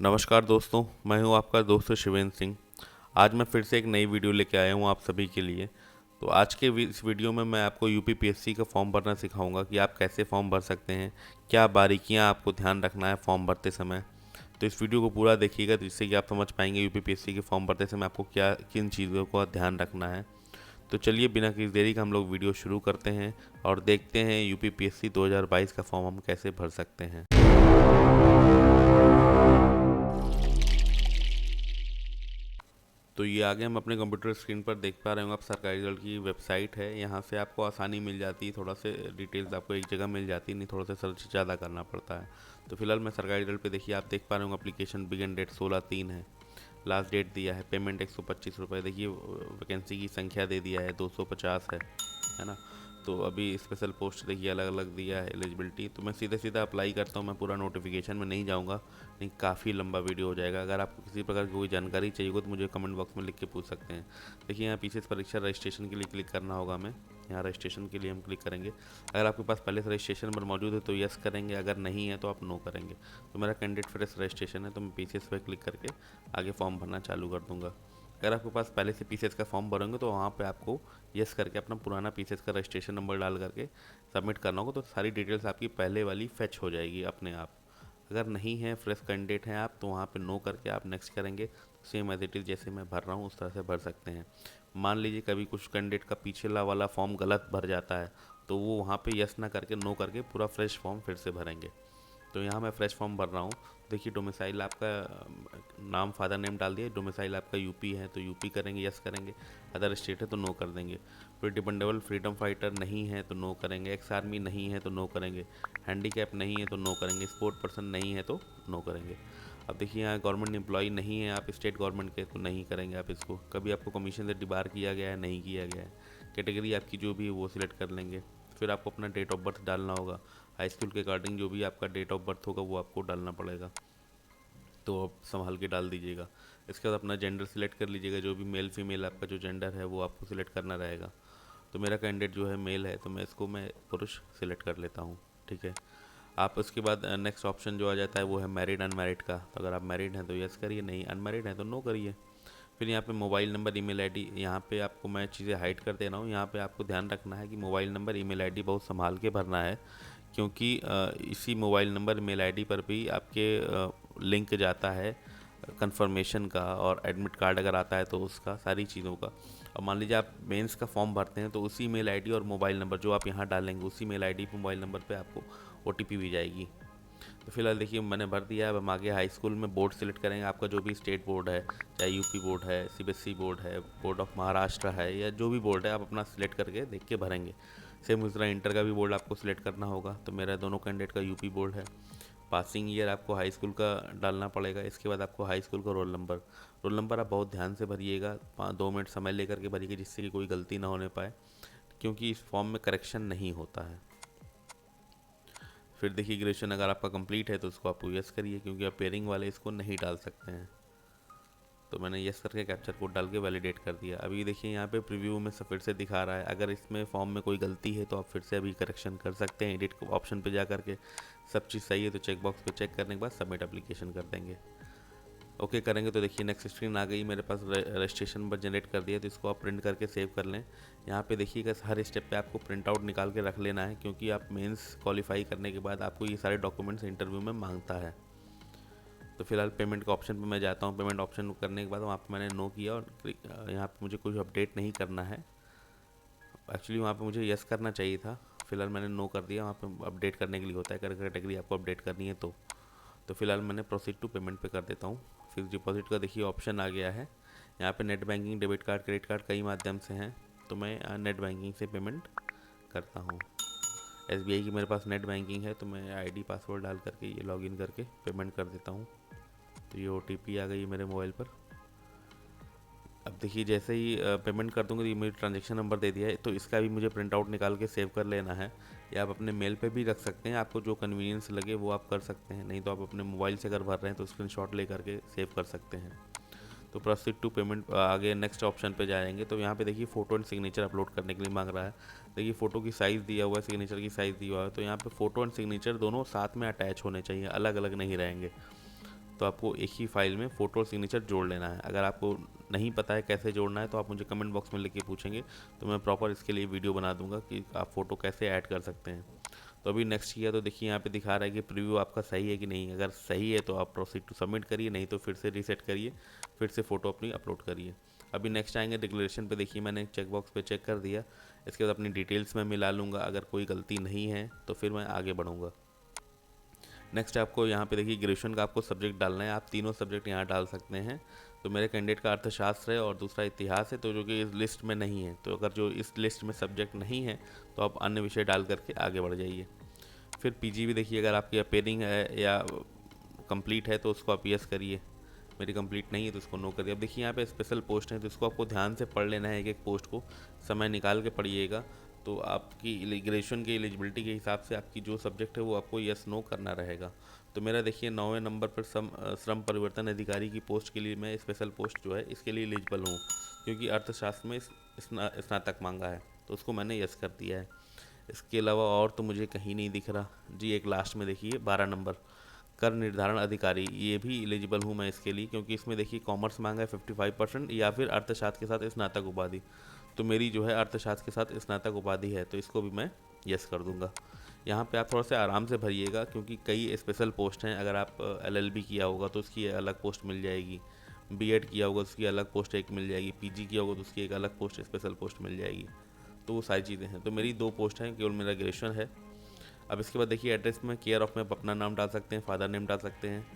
नमस्कार दोस्तों, मैं हूं आपका दोस्त शिवेंद्र सिंह। आज मैं फिर से एक नई वीडियो लेके आया हूं आप सभी के लिए। तो आज के इस वीडियो में मैं आपको यूपीपीएससी का फॉर्म भरना सिखाऊंगा कि आप कैसे फॉर्म भर सकते हैं, क्या बारीकियां आपको ध्यान रखना है फॉर्म भरते समय। तो इस वीडियो को पूरा देखिएगा जिससे कि आप समझ पाएंगे यूपीपीएससी के फॉर्म भरते समय आपको क्या किन चीज़ों का ध्यान रखना है। तो चलिए बिना किसी देरी का हम लोग वीडियो शुरू करते हैं और देखते हैं यूपीपीएससी 2022 का फॉर्म हम कैसे भर सकते हैं। तो ये आगे हम अपने कंप्यूटर स्क्रीन पर देख पा रहे होंगे, आप सरकारी दल की वेबसाइट है। यहाँ से आपको आसानी मिल जाती है, थोड़ा से डिटेल्स आपको एक जगह मिल जाती है, नहीं थोड़ा सा सर्च ज़्यादा करना पड़ता है। तो फिलहाल मैं सरकारी दल पे देखिए आप देख पा रहे होंगे एप्लीकेशन बिगिन डेट 16/3 है, लास्ट डेट दिया है, पेमेंट 125 रुपये। देखिए वैकेंसी की संख्या दे दिया है 250 है ना। तो अभी स्पेशल पोस्ट देखिए अलग अलग दिया है एलिजिबिलिटी। तो मैं सीधे सीधा अप्लाई करता हूँ, मैं पूरा नोटिफिकेशन में नहीं जाऊँगा, नहीं काफ़ी लंबा वीडियो हो जाएगा। अगर आपको किसी प्रकार की कोई जानकारी चाहिए हो तो मुझे कमेंट बॉक्स में लिख के पूछ सकते हैं। देखिए यहाँ पीछे परीक्षा रजिस्ट्रेशन के लिए क्लिक करना होगा हमें, यहाँ रजिस्ट्रेशन के लिए हम क्लिक करेंगे। अगर आपके पास पहले से रजिस्ट्रेशन नंबर मौजूद है तो यस करेंगे, अगर नहीं है तो आप नो करेंगे। तो मेरा कैंडिडेट फ्रेश रजिस्ट्रेशन है तो मैं पीसीएस पर क्लिक करके आगे फॉर्म भरना चालू कर दूँगा। अगर आपके पास पहले से पीसीएस का फॉर्म भरोगे तो वहाँ पे आपको यस करके अपना पुराना पीसीएस का रजिस्ट्रेशन नंबर डाल करके सबमिट करना होगा। तो सारी डिटेल्स आपकी पहले वाली फैच हो जाएगी अपने आप। अगर नहीं है, फ्रेश कैंडिडेट हैं आप, तो वहाँ पे नो करके आप नेक्स्ट करेंगे। सेम एज इट इज़ जैसे मैं भर रहा हूँ उस तरह से भर सकते हैं। मान लीजिए कभी कुछ कैंडिडेट का पिछला वाला फॉर्म गलत भर जाता है तो वो वहाँ पे यस ना करके नो करके पूरा फ्रेश फॉर्म फिर से भरेंगे। तो यहाँ मैं फ्रेश फॉर्म भर रहा हूँ। देखिए डोमिसाइल आपका नाम फादर नेम डाल दिया, डोमिसाइल आपका यूपी है तो यूपी करेंगे, यस करेंगे। अदर स्टेट है तो नो कर देंगे। फिर डिपेंडेबल फ्रीडम फाइटर नहीं है तो नो करेंगे, एक्स आर्मी नहीं है तो नो करेंगे, हैंडीकैप नहीं है तो नो करेंगे, स्पोर्ट पर्सन नहीं है तो नो करेंगे। अब देखिए यहाँ गवर्नमेंट एम्प्लॉई नहीं है आप स्टेट गवर्नमेंट के तो नहीं करेंगे आप इसको। कभी आपको कमीशन से डिबार किया गया है, नहीं किया गया है। कैटेगरी आपकी जो भी है वो सिलेक्ट कर लेंगे। फिर आपको अपना डेट ऑफ बर्थ डालना होगा, हाई स्कूल के अकॉर्डिंग जो भी आपका डेट ऑफ बर्थ होगा वो आपको डालना पड़ेगा, तो आप संभाल के डाल दीजिएगा। इसके बाद अपना जेंडर सिलेक्ट कर लीजिएगा, जो भी मेल फीमेल आपका जो जेंडर है वो आपको सिलेक्ट करना रहेगा। तो मेरा कैंडिडेट जो है मेल है तो मैं पुरुष सिलेक्ट कर लेता हूँ, ठीक है। आप उसके बाद नेक्स्ट ऑप्शन जो आ जाता है वो है मैरिड अनमैरिड का। तो अगर आप मैरिड हैं तो यस करिए, नहीं अनमैरिड हैं तो नो करिए। फिर यहाँ पे मोबाइल नंबर ईमेल आईडी, यहाँ पे आपको मैं चीज़ें हाइड कर दे रहा हूँ। यहाँ पे आपको ध्यान रखना है कि मोबाइल नंबर ईमेल आईडी बहुत संभाल के भरना है, क्योंकि इसी मोबाइल नंबर मेल आईडी पर भी आपके लिंक जाता है कंफर्मेशन का, और एडमिट कार्ड अगर आता है तो उसका, सारी चीज़ों का। और मान लीजिए आप मेंस का फॉर्म भरते हैं तो उसी मेल आईडी और मोबाइल नंबर जो आप यहाँ डालेंगे उसी मेल आईडी मोबाइल नंबर पे आपको ओटीपी भी जाएगी। तो फिलहाल देखिए मैंने भर दिया है। अब हम आगे हाई स्कूल में बोर्ड सेलेक्ट करेंगे। आपका जो भी स्टेट बोर्ड है, चाहे यूपी बोर्ड है, सीबीएसई बोर्ड है, बोर्ड ऑफ महाराष्ट्र है, या जो भी बोर्ड है आप अपना सिलेक्ट करके देख के भरेंगे। सेम उस तरह इंटर का भी बोर्ड आपको सिलेक्ट करना होगा। तो मेरा दोनों कैंडिडेट का यूपी बोर्ड है। पासिंग ईयर आपको हाई स्कूल का डालना पड़ेगा। इसके बाद आपको हाई स्कूल का रोल नंबर आप बहुत ध्यान से भरिएगा, 2 मिनट समय लेकर के भरिएगा जिससे कि कोई गलती ना होने पाए, क्योंकि इस फॉर्म में करेक्शन नहीं होता है। फिर देखिए ग्रेजुएशन अगर आपका कंप्लीट है तो उसको आपको यस करिए, क्योंकि आप पेयरिंग वाले इसको नहीं डाल सकते हैं। तो मैंने यस करके कैप्चर कोड डाल के वैलिडेट कर दिया। अभी देखिए यहाँ पे प्रीव्यू में फिर से दिखा रहा है। अगर इसमें फॉर्म में कोई गलती है तो आप फिर से अभी करेक्शन कर सकते हैं। एडिट ऑप्शन पे जा करके सब चीज़ सही है तो चेक बॉक्स पे चेक करने के बाद सबमिट एप्लीकेशन कर देंगे। ओके करेंगे तो देखिए नेक्स्ट स्क्रीन आ गई, मेरे पास रजिस्ट्रेशन नंबर जनरेट कर दिया। तो इसको आप प्रिंट करके सेव कर लें। यहाँ पे देखिएगा हर स्टेप पे आपको प्रिंट आउट निकाल के रख लेना है, क्योंकि आप मेंस क्वालिफाई करने के बाद आपको ये सारे डॉक्यूमेंट्स इंटरव्यू में मांगता है। तो फिलहाल पेमेंट के ऑप्शन पे मैं जाता हूँ। पेमेंट ऑप्शन करने के बाद वहाँ पे मैंने नो किया, और यहाँ पे मुझे कुछ अपडेट नहीं करना है। एक्चुअली वहाँ पे मुझे यस करना चाहिए था, फिलहाल मैंने नो कर दिया। वहाँ पे अपडेट करने के लिए होता है, अगर कैटेगरी आपको अपडेट करनी है तो फिलहाल मैंने प्रोसीड टू पेमेंट पे कर देता हूँ। फिक्स डिपॉजिट का देखिए ऑप्शन आ गया है। यहाँ पे net banking, debit card, credit card कई माध्यम से हैं, तो मैं नेट बैंकिंग से पेमेंट करता हूँ। एसबीआई की मेरे पास नेट बैंकिंग है तो मैं आईडी पासवर्ड डाल करके ये लॉगिन करके पेमेंट कर देता हूँ। तो ये ओटीपी आ गई मेरे मोबाइल पर। अब देखिए जैसे ही पेमेंट कर दूँगा तो ये मुझे ट्रांजेक्शन नंबर दे दिया है, तो इसका भी मुझे प्रिंट आउट निकाल के सेव कर लेना है, या आप अपने मेल पे भी रख सकते हैं। आपको जो कन्वीनियंस लगे वो आप कर सकते हैं, नहीं तो आप अपने मोबाइल से अगर भर रहे हैं तो स्क्रीनशॉट ले करके सेव कर सकते हैं। तो प्रोसीड टू पेमेंट आगे नेक्स्ट ऑप्शन पे जाएंगे। तो यहाँ पे देखिए फ़ोटो एंड सिग्नेचर अपलोड करने के लिए मांग रहा है। देखिए फ़ोटो की साइज़ दिया हुआ है, सिग्नेचर की साइज़ दिया हुआ है। तो यहाँ पे फ़ोटो एंड सिग्नेचर दोनों साथ में अटैच होने चाहिए, अलग अलग नहीं रहेंगे। तो आपको एक ही फाइल में फ़ोटो और सिग्नेचर जोड़ लेना है। अगर आपको नहीं पता है कैसे जोड़ना है तो आप मुझे कमेंट बॉक्स में लिख के पूछेंगे, तो मैं प्रॉपर इसके लिए वीडियो बना दूंगा कि आप फ़ोटो कैसे ऐड कर सकते हैं। तो अभी नेक्स्ट किया तो देखिए यहाँ पे दिखा रहा है कि प्रीव्यू आपका सही है कि नहीं। अगर सही है तो आप प्रोसीड टू सबमिट करिए, नहीं तो फिर से रीसेट करिए, फिर से फ़ोटो अपनी अपलोड करिए। अभी नेक्स्ट आएंगे डिक्लेरेशन पे। देखिए मैंने चेक बॉक्स पे चेक कर दिया। इसके बाद अपनी डिटेल्स में मिला लूँगा, अगर कोई गलती नहीं है तो फिर मैं आगे बढ़ूँगा। नेक्स्ट आपको यहाँ पे देखिए ग्रेजुएशन का आपको सब्जेक्ट डालना है। आप तीनों सब्जेक्ट यहाँ डाल सकते हैं। तो मेरे कैंडिडेट का अर्थशास्त्र है और दूसरा इतिहास है, तो जो कि इस लिस्ट में नहीं है। तो अगर जो इस लिस्ट में सब्जेक्ट नहीं है तो आप अन्य विषय डाल करके आगे बढ़ जाइए। फिर पीजी भी देखिए, अगर आपकी अपेयरिंग है या कंप्लीट है तो उसको आप यस करिए। मेरी कंप्लीट नहीं है तो उसको नो करिए। अब देखिए यहाँ पे स्पेशल पोस्ट है, तो इसको आपको ध्यान से पढ़ लेना है, एक एक पोस्ट को समय निकाल के पढ़िएगा। तो आपकी ग्रेजुएशन की एलिजिबिलिटी के हिसाब से आपकी जो सब्जेक्ट है वो आपको यस नो करना रहेगा। तो मेरा देखिए 9वें नंबर पर श्रम परिवर्तन अधिकारी की पोस्ट के लिए मैं स्पेशल पोस्ट जो है इसके लिए एलिजिबल हूँ, क्योंकि अर्थशास्त्र में स्नातक मांगा है, तो उसको मैंने यस कर दिया है। इसके अलावा और तो मुझे कहीं नहीं दिख रहा जी। एक लास्ट में देखिए 12 नंबर कर निर्धारण अधिकारी, ये भी एलिजिबल हूँ मैं इसके लिए, क्योंकि इसमें देखिए कॉमर्स मांगा है 55% या फिर अर्थशास्त्र के साथ स्नातक उपाधि। तो मेरी जो है अर्थशास्त्र के साथ स्नातक उपाधि है, तो इसको भी मैं यस कर दूंगा। यहाँ पे आप थोड़ा सा आराम से भरिएगा, क्योंकि कई स्पेशल पोस्ट हैं। अगर आप LLB किया होगा तो उसकी अलग पोस्ट मिल जाएगी, B.Ed किया होगा तो उसकी अलग पोस्ट एक मिल जाएगी, PG किया होगा तो उसकी एक अलग पोस्ट स्पेशल पोस्ट मिल जाएगी। तो वो सारी चीज़ें हैं। तो मेरी 2 पोस्ट हैं, केवल मेरा ग्रेजुएशन है। अब इसके बाद देखिए एड्रेस में केयर ऑफ में आप अपना नाम डाल सकते हैं, फादर नेम डाल सकते हैं,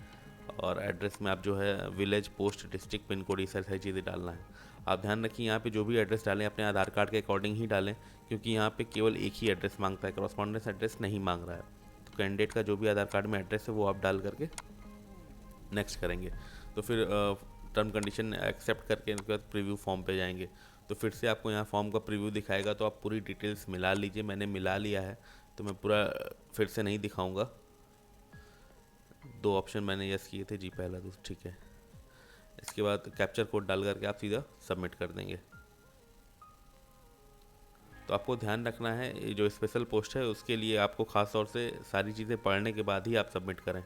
और एड्रेस में आप जो है village, post, district, pin code, ये सारी चीज़ें डालना है। आप ध्यान रखिए यहाँ पे जो भी एड्रेस डालें अपने आधार कार्ड के अकॉर्डिंग ही डालें, क्योंकि यहाँ पे केवल एक ही एड्रेस मांगता है, कॉरस्पॉन्डेंस एड्रेस नहीं मांग रहा है। तो कैंडिडेट का जो भी आधार कार्ड में एड्रेस है वो आप डाल करके नेक्स्ट करेंगे। तो फिर टर्म कंडीशन एक्सेप्ट करके उसके बाद प्रीव्यू फॉर्म पे जाएंगे। तो फिर से आपको यहाँ फॉर्म का प्रीव्यू दिखाएगा, तो आप पूरी डिटेल्स मिला लीजिए। मैंने मिला लिया है तो मैं पूरा फिर से नहीं दिखाऊंगा। 2 ऑप्शन मैंने यस किए थे जी, पहला तो ठीक है। इसके बाद कैप्चर कोड डाल करके आप सीधा सबमिट कर देंगे। तो आपको ध्यान रखना है, ये जो स्पेशल पोस्ट है उसके लिए आपको ख़ास तौर से सारी चीज़ें पढ़ने के बाद ही आप सबमिट करें।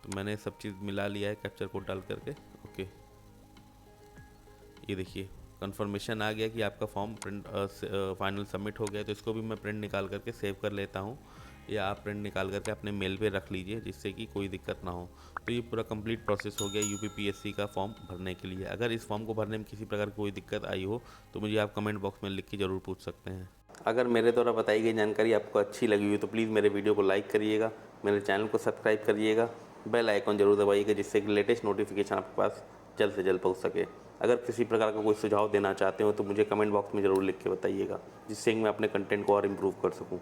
तो मैंने सब चीज़ मिला लिया है कैप्चर कोड डाल करके। ओके, ये देखिए कंफर्मेशन आ गया कि आपका फॉर्म प्रिंट फाइनल सबमिट हो गया। तो इसको भी मैं प्रिंट निकाल करके सेव कर लेता हूँ, या आप प्रिंट निकाल करके अपने मेल पे रख लीजिए, जिससे कि कोई दिक्कत ना हो। तो ये पूरा कंप्लीट प्रोसेस हो गया UPPSC का फॉर्म भरने के लिए। अगर इस फॉर्म को भरने में किसी प्रकार की कोई दिक्कत आई हो तो मुझे आप कमेंट बॉक्स में लिख के ज़रूर पूछ सकते हैं। अगर मेरे द्वारा बताई गई जानकारी आपको अच्छी लगी हुई तो प्लीज़ मेरे वीडियो को लाइक करिएगा, मेरे चैनल को सब्सक्राइब करिएगा, बेल आइकॉन जरूर दबाइएगा, जिससे कि लेटेस्ट नोटिफिकेशन आपके पास जल्द से जल्द पहुँच सके। अगर किसी प्रकार का कोई सुझाव देना चाहते हो तो मुझे कमेंट बॉक्स में ज़रूर लिख के बताइएगा, जिससे कि मैं अपने कंटेंट को और इम्प्रूव कर सकूँ।